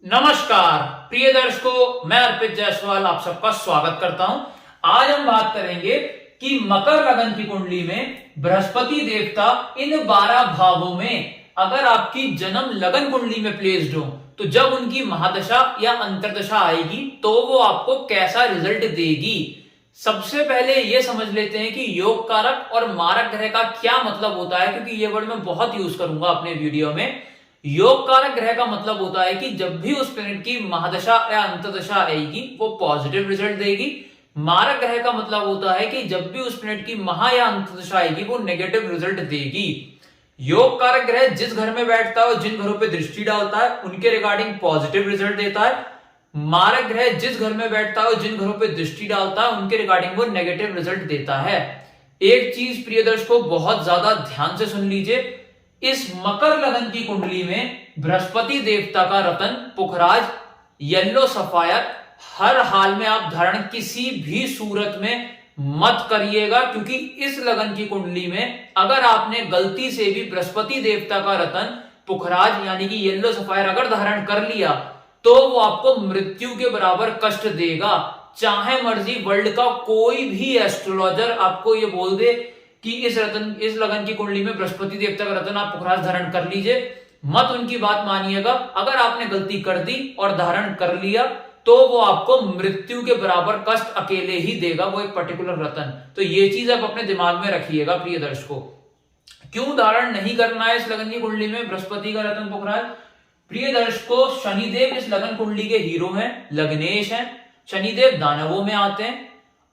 नमस्कार प्रिय दर्शकों, मैं अर्पित जायसवाल आप सबका स्वागत करता हूं। आज हम बात करेंगे कि मकर लगन की कुंडली में बृहस्पति देवता इन 12 भावों में अगर आपकी जन्म लगन कुंडली में प्लेस्ड हो तो जब उनकी महादशा या अंतरदशा आएगी तो वो आपको कैसा रिजल्ट देगी। सबसे पहले ये समझ लेते हैं कि योग कारक और मारक ग्रह का क्या मतलब होता है, क्योंकि ये वर्ड मैं बहुत यूज करूंगा अपने वीडियो में। योग कारक ग्रह का मतलब होता है कि जब भी उस प्लेनेट की महादशा या अंतर्दशा आएगी वो पॉजिटिव रिजल्ट देगी। मारक ग्रह का मतलब होता है कि जब भी उस प्लेनेट की महा या अंतर्दशा आएगी वो नेगेटिव रिजल्ट देगी। योग कारक ग्रह जिस घर में बैठता है और जिन घरों पे दृष्टि डालता है उनके रिगार्डिंग पॉजिटिव रिजल्ट देता है। मारक ग्रह जिस घर में बैठता है और जिन घरों पे दृष्टि डालता है उनके रिगार्डिंग वो नेगेटिव रिजल्ट देता है। एक चीज प्रिय दर्शकों बहुत ज्यादा ध्यान से सुन लीजिए, इस मकर लगन की कुंडली में बृहस्पति देवता का रतन पुखराज येलो सफायर हर हाल में आप धारण किसी भी सूरत में मत करिएगा, क्योंकि इस लगन की कुंडली में अगर आपने गलती से भी बृहस्पति देवता का रतन पुखराज यानी कि येलो सफायर अगर धारण कर लिया तो वो आपको मृत्यु के बराबर कष्ट देगा। चाहे मर्जी वर्ल्ड का कोई भी एस्ट्रोलॉजर आपको ये बोल दे कि इस लगन की कुंडली में बृहस्पति देवता का रतन आप पुखराज धारण कर लीजिए, मत उनकी बात मानिएगा। अगर आपने गलती कर दी और धारण कर लिया तो वो आपको मृत्यु के बराबर कष्ट अकेले ही देगा, वो एक पर्टिकुलर रतन। तो ये चीज आप अपने दिमाग में रखिएगा प्रिय दर्शकों। क्यों धारण नहीं करना है इस लगन की कुंडली में बृहस्पति का रतन पुखराज? प्रिय दर्शकों, शनिदेव इस लगन कुंडली के हीरो हैं, लग्नेश हैं। शनिदेव दानवों में आते हैं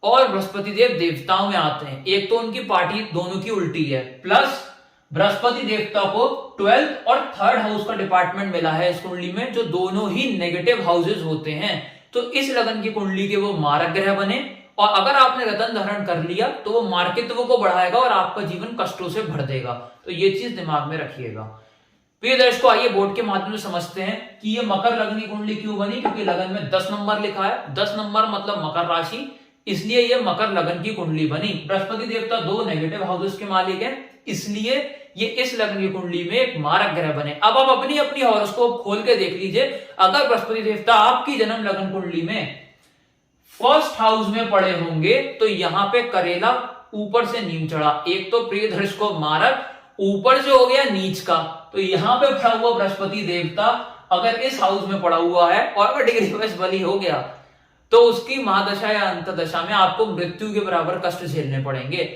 और बृहस्पति देव देवताओं में आते हैं। एक तो उनकी पार्टी दोनों की उल्टी है, प्लस बृहस्पति देवता को 12th और 3rd हाउस का डिपार्टमेंट मिला है इस कुंडली में, जो दोनों ही नेगेटिव हाउसेस होते हैं। तो इस लगन की कुंडली के वो मारक ग्रह बने और अगर आपने रतन धारण कर लिया तो वो मार्कित्व को बढ़ाएगा और आपका जीवन कष्टों से भर देगा। तो ये चीज दिमाग में रखिएगा। प्रिय दर्शकों, आइए बोर्ड के माध्यम से समझते हैं कि ये मकर लगन की कुंडली क्यों बनी। क्योंकि लगन में 10 नंबर लिखा है, 10 नंबर मतलब मकर राशि, इसलिए ये मकर लगन की कुंडली बनी। बृहस्पति देवता 2 नेगेटिव हाउसेस के मालिक हैं, इसलिए ये इस लगन की कुंडली में एक मारक ग्रह बने। अब आप अपनी अपनी हॉरोस्कोप खोल के देख लीजिए। अगर बृहस्पति देवता आपकी जन्म लगन कुंडली में 1st हाउस में पड़े होंगे तो यहाँ पे करेला ऊपर से नीम चढ़ा, एक तो प्रिय दर्शकों मारक, ऊपर से हो गया नीच का। तो यहाँ पे पड़ा हुआ बृहस्पति देवता अगर इस हाउस में पड़ा हुआ है और अगर डिग्री वाइज बली हो गया तो उसकी महादशा या अंतदशा में आपको मृत्यु के बराबर कष्ट झेलने पड़ेंगे।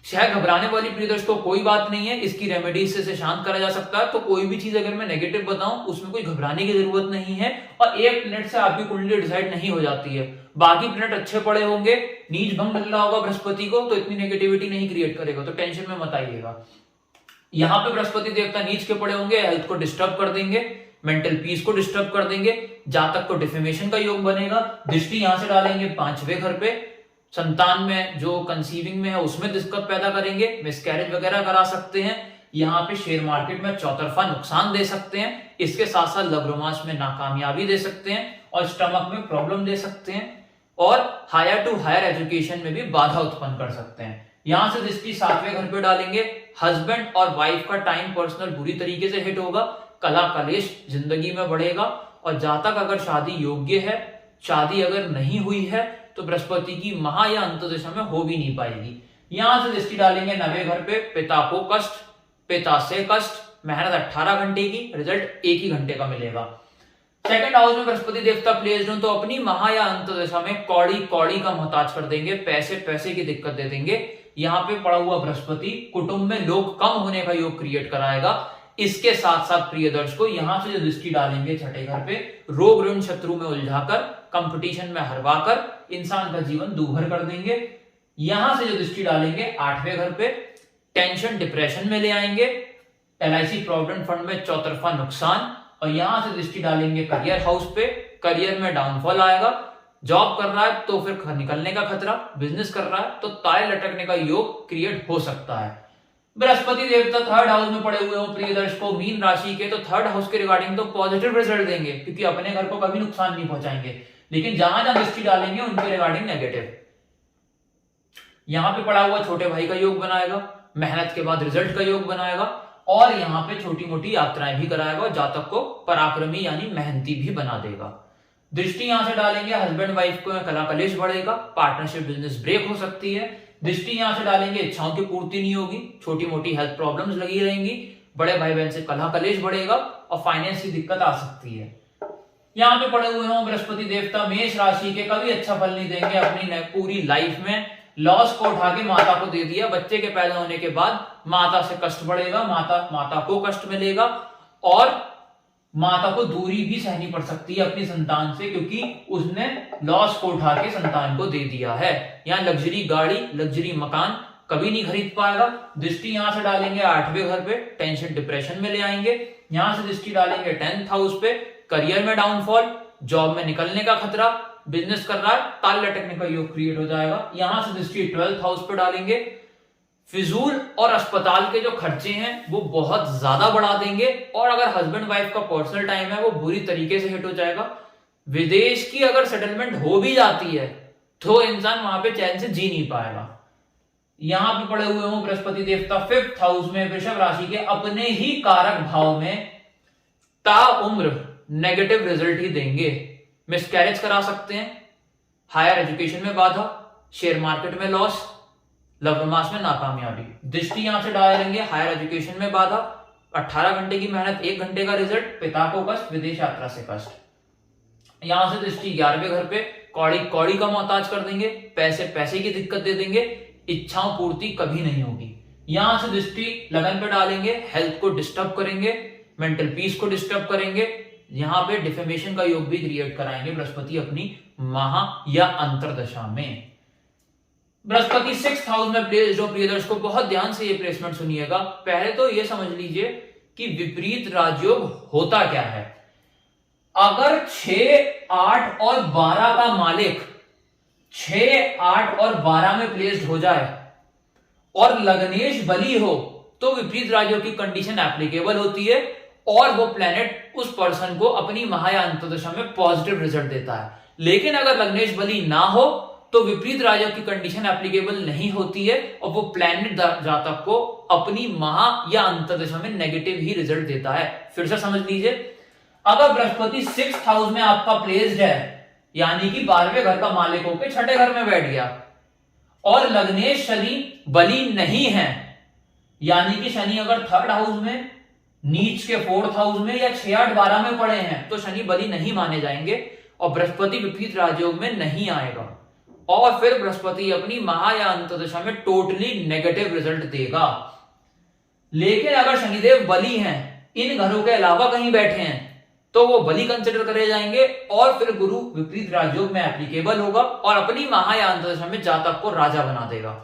शायद घबराने वाली प्रिय दर्शकों कोई बात नहीं है, इसकी रेमेडी से शांत करा जा सकता है। तो कोई भी चीज अगर मैं नेगेटिव बताऊं उसमें कोई घबराने की जरूरत नहीं है और एक प्लेनेट से आपकी कुंडली डिसाइड नहीं हो जाती है। बाकी प्लेनेट अच्छे पड़े होंगे, नीच भंग मिल रहा होगा बृहस्पति को तो इतनी नेगेटिविटी नहीं क्रिएट करेगा, तो टेंशन में मत आइएगा। यहाँ पे बृहस्पति देवता नीच के पड़े होंगे, हेल्थ को डिस्टर्ब कर देंगे, मेंटल पीस को डिस्टर्ब कर देंगे, जातक को डिफेमेशन का योग बनेगा। दृष्टि यहां से डालेंगे 5वें घर पे, संतान में जो कंसीविंग में है उसमें दिक्कत पैदा करेंगे, मिसकैरेज वगैरह करा सकते हैं। यहाँ पे शेयर मार्केट में चौतरफा नुकसान दे सकते हैं, इसके साथ साथ लव रोमांस में नाकामयाबी दे सकते हैं और स्टमक में प्रॉब्लम दे सकते हैं और हायर टू हायर एजुकेशन में भी बाधा उत्पन्न कर सकते हैं। यहां से दृष्टि 7वें घर पे डालेंगे, हस्बैंड और वाइफ का टाइम पर्सनल बुरी तरीके से हिट होगा, कला कलेश जिंदगी में बढ़ेगा और जातक अगर शादी योग्य है, शादी अगर नहीं हुई है तो बृहस्पति की महा या अंतदशा में हो भी नहीं पाएगी। यहां से दृष्टि डालेंगे 9वें घर पे, पिता को कष्ट, पिता से कष्ट, मेहनत 18 घंटे की, रिजल्ट 1 ही घंटे का मिलेगा। 2nd हाउस में बृहस्पति देवता प्लेस्ड हो तो अपनी महा या अंतदशा में कौड़ी कौड़ी का मोहताज कर देंगे, पैसे पैसे की दिक्कत दे देंगे। यहाँ पे पड़ा हुआ बृहस्पति कुटुंब में लोग कम होने का योग क्रिएट कराएगा। इसके साथ साथ प्रिय दर्शकों यहां से जो दृष्टि डालेंगे 6ठे घर पे, रोग ऋण शत्रु में उलझाकर, कंपटीशन में हरवाकर इंसान का जीवन दूभर कर देंगे। यहां से जो दृष्टि डालेंगे 8वें घर पे, टेंशन डिप्रेशन में ले आएंगे, LIC प्रोविडेंट फंड में चौतरफा नुकसान और यहां से दृष्टि डालेंगे करियर हाउस पे, करियर में डाउनफॉल आएगा। जॉब कर रहा है तो फिर निकलने का खतरा, बिजनेस कर रहा है तो ताले लटकने का योग क्रिएट हो सकता है। बृहस्पति देवता 3rd हाउस में पड़े हुए हो प्रिय दर्शकों मीन राशि के, तो 3rd हाउस के रिगार्डिंग तो पॉजिटिव रिजल्ट देंगे क्योंकि अपने घर को कभी नुकसान नहीं पहुंचाएंगे, लेकिन जहां जहां दृष्टि डालेंगे उनके रिगार्डिंग नेगेटिव। यहां पे पड़ा हुआ छोटे भाई का योग बनाएगा, मेहनत के बाद रिजल्ट का योग बनाएगा और यहाँ पे छोटी मोटी यात्राएं भी कराएगा और जातक को पराक्रमी यानी मेहनती भी बना देगा। दृष्टि यहां से डालेंगे हस्बैंड वाइफ को कलह कलेश बढ़ेगा, पार्टनरशिप बिजनेस ब्रेक हो सकती है। दृष्टि यहां से डालेंगे इच्छाओं की पूर्ति नहीं होगी, छोटी मोटी हेल्थ प्रॉब्लम्स लगी रहेंगी, बड़े भाई बहन से कलह कलेश बढ़ेगा और फाइनेंस की दिक्कत आ सकती है। यहाँ पे पड़े हुए हों बृहस्पति देवता मेष राशि के, कभी अच्छा फल नहीं देंगे अपनी पूरी लाइफ में। लॉस को उठा के माता को दे दिया, बच्चे के पैदा होने के बाद माता से कष्ट बढ़ेगा, माता को कष्ट मिलेगा और माता को दूरी भी सहनी पड़ सकती है अपनी संतान से, क्योंकि उसने लॉस को उठा के संतान को दे दिया है। यहाँ लग्जरी गाड़ी, लग्जरी मकान कभी नहीं खरीद पाएगा। दृष्टि यहां से डालेंगे 8वें घर पे, टेंशन डिप्रेशन में ले आएंगे। यहां से दृष्टि डालेंगे 10th हाउस पे, करियर में डाउनफॉल, जॉब में निकलने का खतरा, बिजनेस कर रहा है ताल लटकने का योग क्रिएट हो जाएगा। यहां से दृष्टि 12th हाउस पे डालेंगे, फिजूल और अस्पताल के जो खर्चे हैं वो बहुत ज्यादा बढ़ा देंगे और अगर हस्बैंड वाइफ का पर्सनल टाइम है वो बुरी तरीके से हिट हो जाएगा। विदेश की अगर सेटलमेंट हो भी जाती है तो इंसान वहां पे चैन से जी नहीं पाएगा। यहां पे पड़े हुए हों बृहस्पति देवता 5th हाउस में वृषभ राशि के अपने ही कारक भाव में, ताउम्र नेगेटिव रिजल्ट ही देंगे। मिसकैरेज करा सकते हैं, हायर एजुकेशन में बाधा, शेयर मार्केट में लॉस, लव रोमांस में नाकामयाबी। दृष्टि यहां से डालेंगे हायर एजुकेशन में बाधा, 18 घंटे की मेहनत 1 घंटे का रिजल्ट, पिता को कष्ट, विदेश यात्रा से कष्ट। यहां से दृष्टि 11वें घर पे कौड़ी कौड़ी का मोहताज कर देंगे, पैसे की दिक्कत दे देंगे, इच्छाओं पूर्ति कभी नहीं होगी। यहां से दृष्टि लगन पे डालेंगे, हेल्थ को डिस्टर्ब करेंगे, मेंटल पीस को डिस्टर्ब करेंगे। यहां पे डिफेमेशन का योग भी क्रिएट कराएंगे बृहस्पति अपनी महा या अंतरदशा में। बृहस्पति 6th हाउस में प्लेस जो प्रियदर्श को बहुत ध्यान से ये प्लेसमेंट सुनिएगा। पहले तो ये समझ लीजिए कि विपरीत राजयोग होता क्या है। अगर 6, 8 और 12 का मालिक 6, 8 और 12 में प्लेस्ड हो जाए और लग्नेश बली हो तो विपरीत राजयोग की कंडीशन एप्लीकेबल होती है और वो प्लेनेट उस पर्सन को अपनी महा या अंतर्दशा में पॉजिटिव रिजल्ट देता है। लेकिन अगर लग्नेश बली ना हो तो विपरीत राजयोग की कंडीशन एप्लीकेबल नहीं होती है और वो प्लेनेट जातक को अपनी महा या अंतर्दशा में नेगेटिव ही रिजल्ट देता है। फिर से समझ लीजिए, अगर बृहस्पति 6th हाउस में आपका प्लेस्ड है यानी कि 12वें घर का मालिक होकर 6ठे घर में बैठ गया और लग्नेश शनि बली नहीं है, यानी कि शनि अगर 3rd हाउस में, नीच के 4th हाउस में या 6, 8, 12 में पड़े हैं तो शनि बली नहीं माने जाएंगे और बृहस्पति विपरीत राजयोग में नहीं आएगा और फिर बृहस्पति अपनी महा या अंतर्दशा में टोटली नेगेटिव रिजल्ट देगा। लेकिन अगर शनिदेव बली हैं, इन घरों के अलावा कहीं बैठे हैं तो वो बली कंसिडर करे जाएंगे और फिर गुरु विपरीत राजयोग में एप्लीकेबल होगा और अपनी महा या अंतर्दशा में जातक को राजा बना देगा।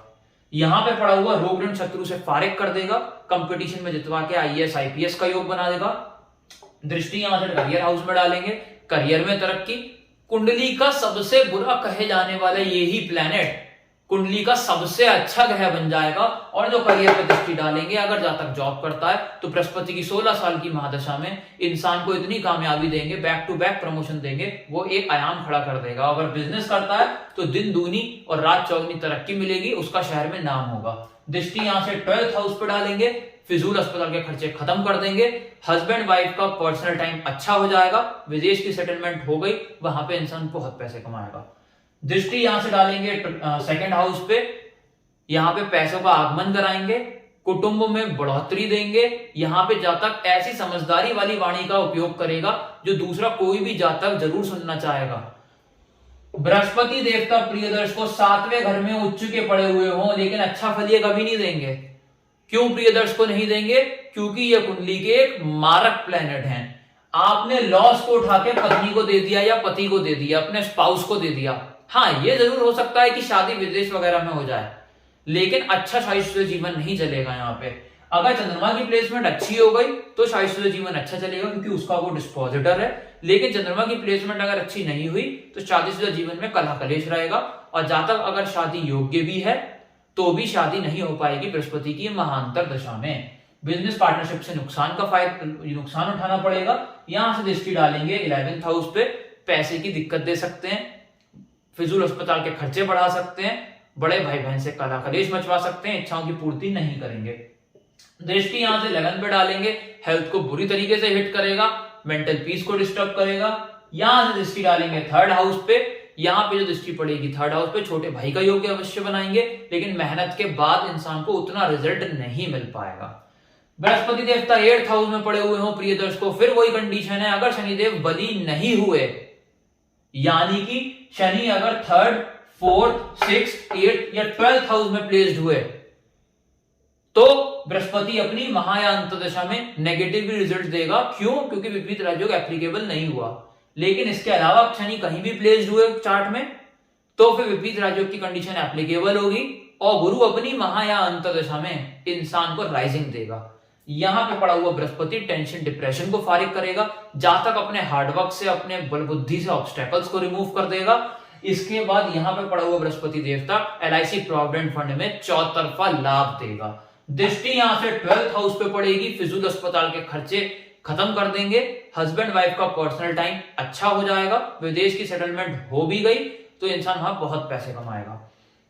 यहां पे पड़ा हुआ रोग ऋण शत्रु से फारिग कर देगा, कंपटीशन में जितवा के IAS IPS का योग बना देगा। दृष्टि यहां से करियर हाउस में डालेंगे, करियर में तरक्की। कुंडली का सबसे बुरा कहे जाने वाला यही प्लेनेट कुंडली का सबसे अच्छा ग्रह बन जाएगा और जो करियर पे दृष्टि डालेंगे, अगर जातक जॉब करता है तो बृहस्पति की 16 साल की महादशा में इंसान को इतनी कामयाबी देंगे, बैक टू बैक प्रमोशन देंगे, वो एक आयाम खड़ा कर देगा। अगर बिजनेस करता है तो दिन दूनी और रात चौगनी तरक्की मिलेगी, उसका शहर में नाम होगा। दृष्टि यहां से 12th हाउस पे डालेंगे, फिजूल अस्पताल के खर्चे खत्म कर देंगे, हस्बैंड वाइफ का पर्सनल टाइम अच्छा हो जाएगा, विदेश की सेटलमेंट हो गई, वहां पे इंसान बहुत पैसे कमाएगा। दृष्टि यहां से डालेंगे 2nd हाउस पे, यहां पे पैसों का आगमन कराएंगे, कुटुंब में बढ़ोतरी देंगे। यहां पे जातक ऐसी समझदारी वाली वाणी का उपयोग करेगा जो दूसरा कोई भी जातक जरूर सुनना चाहेगा। बृहस्पति देवता प्रियदर्श को 7वें घर में उच्च के पड़े हुए हों लेकिन अच्छा फल ये कभी नहीं देंगे। क्यों प्रियदर्श को नहीं देंगे? क्योंकि ये कुंडली के एक मारक प्लेनेट हैं। आपने लॉस को उठा के पत्नी को दे दिया या पति को दे दिया, अपने स्पाउस को दे दिया। हाँ, ये जरूर हो सकता है कि शादी विदेश वगैरह में हो जाए, लेकिन अच्छा शादीशुदा जीवन नहीं चलेगा। यहाँ पे अगर चंद्रमा की प्लेसमेंट अच्छी हो गई तो शादीशुदा जीवन अच्छा चलेगा क्योंकि उसका वो डिस्पोजिटर है। लेकिन चंद्रमा की प्लेसमेंट अगर अच्छी नहीं हुई तो शादीशुदा जीवन में कलह कलेश रहेगा और जातक अगर शादी योग्य भी है तो भी शादी नहीं हो पाएगी बृहस्पति की महांतर दशा में। बिजनेस पार्टनरशिप से नुकसान उठाना पड़ेगा। यहां से दृष्टि डालेंगे 11th हाउस पे, पैसे की दिक्कत दे सकते हैं, फिजूल अस्पताल के खर्चे बढ़ा सकते हैं, बड़े भाई बहन से कलह कलेश मचवा सकते हैं, इच्छाओं की पूर्ति नहीं करेंगे। दृष्टि यहां से लगन पे डालेंगे, हेल्थ को बुरी तरीके से हिट करेगा, मेंटल पीस को डिस्टर्ब करेगा। यहां से दृष्टि डालेंगे थर्ड हाउस पे, यहां पे जो दृष्टि पड़ेगी थर्ड हाउस पे, छोटे भाई का योग अवश्य बनाएंगे, लेकिन मेहनत के बाद इंसान को उतना रिजल्ट नहीं मिल पाएगा। बृहस्पति देवता 8th हाउस में पड़े हुए हो प्रिय दर्शकों, फिर वही कंडीशन है, अगर शनिदेव बली नहीं हुए, यानी कि शनि अगर 3rd, 4th, 6th, 8th या 12th हाउस में प्लेस्ड हुए, तो बृहस्पति अपनी महा या अंतर्दशा में नेगेटिव रिजल्ट देगा। क्यों? क्योंकि विपरीत राजयोग एप्लीकेबल नहीं हुआ। लेकिन इसके अलावा शनि कहीं भी प्लेस्ड हुए चार्ट में, तो फिर विपरीत राजयोग की कंडीशन एप्लीकेबल होगी, और गुरु अपनी महा या अंतर्दशा में इंसान को राइजिंग देगा। यहां पे पड़ा हुआ बृहस्पति टेंशन डिप्रेशन को फारिग करेगा, जहां तक अपने हार्डवर्क से, अपने बल बुद्धि से ऑब्स्टेकल्स को रिमूव कर देगा। इसके बाद यहां पे पड़ा हुआ बृहस्पति देवता LIC प्रोविडेंट फंड में चौतरफा लाभ देगा। दृष्टि यहां से 12th हाउस पे पड़ेगी, फिजूल अस्पताल के खर्चे खत्म कर देंगे, हस्बैंड वाइफ का पर्सनल टाइम अच्छा हो जाएगा, विदेश की सेटलमेंट हो भी गई तो इंसान वहां बहुत पैसे कमाएगा।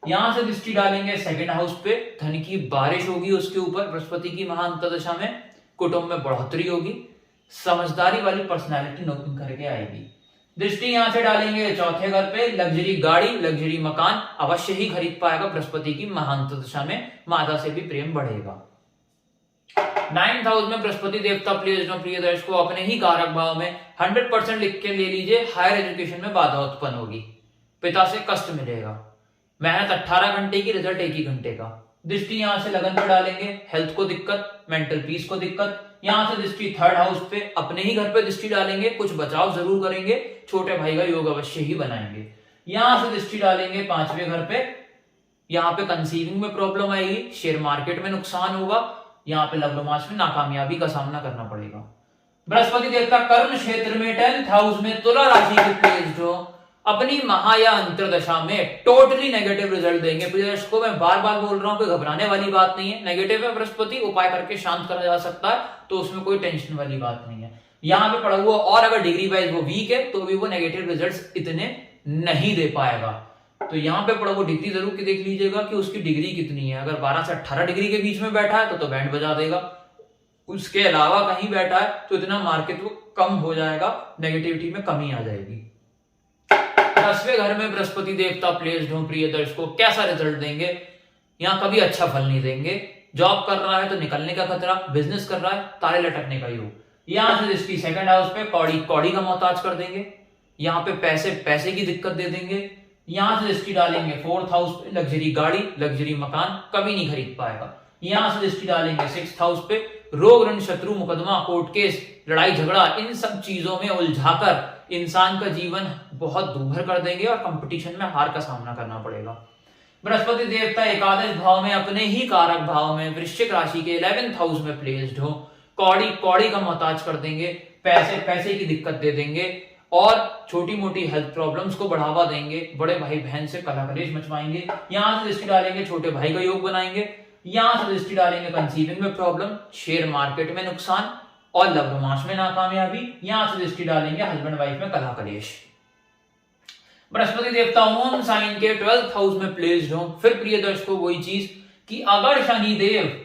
यहां से दृष्टि डालेंगे 2nd हाउस पे, धन की बारिश होगी उसके ऊपर बृहस्पति की महाअंतर्दशा में, कुटुंब में बढ़ोतरी होगी, समझदारी वाली पर्सनैलिटी नोटिंग करके आएगी। दृष्टि यहां से डालेंगे 4थे घर पे, लग्जरी गाड़ी, लग्जरी मकान अवश्य ही खरीद पाएगा बृहस्पति की महाअंतर्दशा में, माता से भी प्रेम बढ़ेगा। 9th हाउस में बृहस्पति देवता प्लेस्ड हो प्रिय दर्शकों, अपने ही कारक भाव में 100% लिख के ले लीजिए, हायर एजुकेशन में बाधा उत्पन्न होगी, पिता से कष्ट मिलेगा, मेहनत 18 घंटे की, रिजल्ट 1 ही घंटे का। दृष्टि यहां से लगन पर डालेंगे, हेल्थ को दिक्कत, मेंटल पीस को दिक्कत। यहां से दृष्टि 3rd हाउस पे, अपने ही घर पे दृष्टि डालेंगे, कुछ बचाव जरूर करेंगे, छोटे भाई का योग अवश्य ही बनाएंगे। यहां से दृष्टि डालेंगे 5वें घर पे, यहां पे कंसीविंग में प्रॉब्लम आएगी, शेयर मार्केट में नुकसान होगा, यहां पे लव रोमांस में नाकामयाबी का सामना करना पड़ेगा। बृहस्पति देवता कर्म क्षेत्र में 10th हाउस में तुला राशि के प्लेस्ड हो, अपनी महा या अंतर्दशा में टोटली नेगेटिव रिजल्ट देंगे। प्रिय दर्शकों, मैं बार बार बोल रहा हूं, कोई घबराने वाली बात नहीं है, नेगेटिव है बृहस्पति, उपाय करके शांत करा जा सकता है, तो उसमें कोई टेंशन वाली बात नहीं है। यहां पे पड़ा हुआ, और अगर डिग्री वाइज वो वीक है तो भी वो नेगेटिव रिजल्ट्स इतने नहीं दे पाएगा। तो यहां पे पड़ा हुआ डिग्री जरूर की देख लीजिएगा कि उसकी डिग्री कितनी है। अगर 12 से 18 डिग्री के बीच में बैठा है तो बैंड बजा देगा, उसके अलावा कहीं बैठा है तो इतना मार्केट वो कम हो जाएगा, नेगेटिविटी में कमी आ जाएगी। 10वें घर में बृहस्पति देवता प्लेस्ड हो प्रिय दर्शकों, कैसा रिजल्ट देंगे? यहां कभी अच्छा फल नहीं देंगे। जॉब कर रहा है तो निकलने का खतरा, बिजनेस कर रहा है ताले लटकने का योग। यहां से इसकी 2nd हाउस पे कौड़ी का मोहताज कर देंगे, यहां पे पैसे की दिक्कत दे देंगे। यहां से दृष्टि डालेंगे 4th हाउस पे, लग्जरी गाड़ी, लग्जरी मकान कभी नहीं खरीद पाएगा। यहां से दृष्टि डालेंगे 6th हाउस पे, रोग ऋण शत्रु मुकदमा कोर्ट केस लड़ाई झगड़ा इन सब चीजों में उलझाकर इंसान का जीवन बहुत दूभर कर देंगे और कंपटीशन में हार का सामना करना पड़ेगा। बृहस्पति देवता 11वें भाव में, अपने ही कारक भाव में, वृश्चिक राशि के 11th हाउस में प्लेस्ड हो, कौड़ी का मोहताज कर देंगे, पैसे की दिक्कत दे देंगे और छोटी मोटी हेल्थ प्रॉब्लम्स को बढ़ावा देंगे, बड़े भाई बहन से कलह-कलेश मचवाएंगे। यहां से दृष्टि डालेंगे छोटे भाई का योग बनाएंगे, यहां से दृष्टि डालेंगे कंसीविंग में प्रॉब्लम, शेयर मार्केट में नुकसान और लव रोमांस में नाकामयाबी। यहां से दृष्टि डालेंगे हस्बैंड वाइफ में कलह कलेश। बृहस्पति देवता ओम साइन के 12th हाउस में प्लेस्ड हो। फिर प्रिय दर्शकों वही चीज कि अगर शनिदेव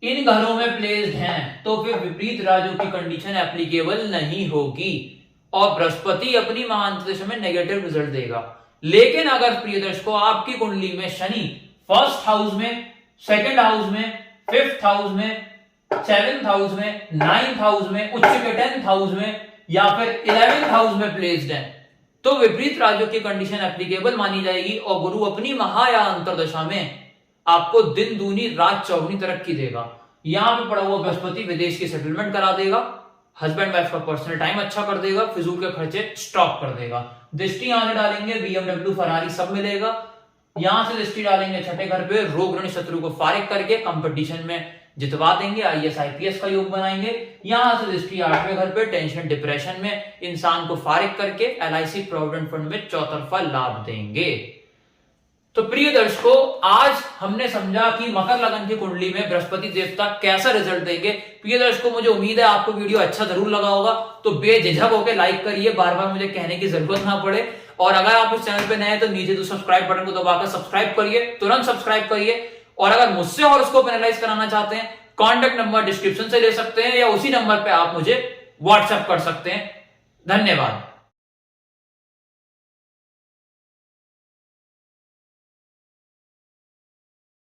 इन घरों में प्लेस्ड हैं तो फिर विपरीत राजयोग की कंडीशन एप्लीकेबल नहीं होगी और बृहस्पति अपनी महाअंतर्दशा में नेगेटिव रिजल्ट देगा। लेकिन अगर प्रिय दर्शकों आपकी कुंडली में शनि 1st हाउस में, 2nd हाउस में, 5th हाउस में, 7th हाउस में, 9th हाउस में, उच्च के 10th हाउस में या फिर 11th हाउस में प्लेस्ड है तो विपरीत राजयोग की कंडीशन एप्लीकेबल मानी जाएगी और गुरु अपनी महा या अंतर्दशा में आपको दिन दूनी रात चौगुनी तरक्की देगा। यहां पे पड़ा हुआ बृहस्पति विदेश की सेटलमेंट करा देगा, हस्बैंड वाइफ का पर्सनल टाइम अच्छा कर देगा, फिजूल के खर्चे स्टॉप कर देगा। दृष्टि यहां डालेंगे BMW फरारी सब मिलेगा। यहां से दृष्टि डालेंगे 6ठे घर पे, रोग ऋण शत्रु को फारिग करके कंपटीशन में जितवा देंगे, IAS IPS का योग बनाएंगे। यहां से दृष्टि 8वें घर पे, टेंशन डिप्रेशन में इंसान को फारिग करके LIC प्रोविडेंट फंड में चौतरफा लाभ देंगे। तो प्रिय दर्शकों, आज हमने समझा कि मकर लगन की कुंडली में बृहस्पति देवता कैसा रिजल्ट देंगे। प्रिय दर्शकों, मुझे उम्मीद है आपको वीडियो अच्छा जरूर लगा होगा, तो बेझिझक होकर लाइक करिए, बार बार मुझे कहने की जरूरत ना पड़े। और अगर आप इस चैनल पे नए हैं तो नीचे जो सब्सक्राइब बटन को दबाकर सब्सक्राइब करिए, तुरंत सब्सक्राइब करिए। और अगर मुझसे हॉरोस्कोप एनालाइज कराना चाहते हैं कॉन्टेक्ट नंबर डिस्क्रिप्शन से ले सकते हैं या उसी नंबर पे आप मुझे व्हाट्सएप कर सकते हैं। धन्यवाद।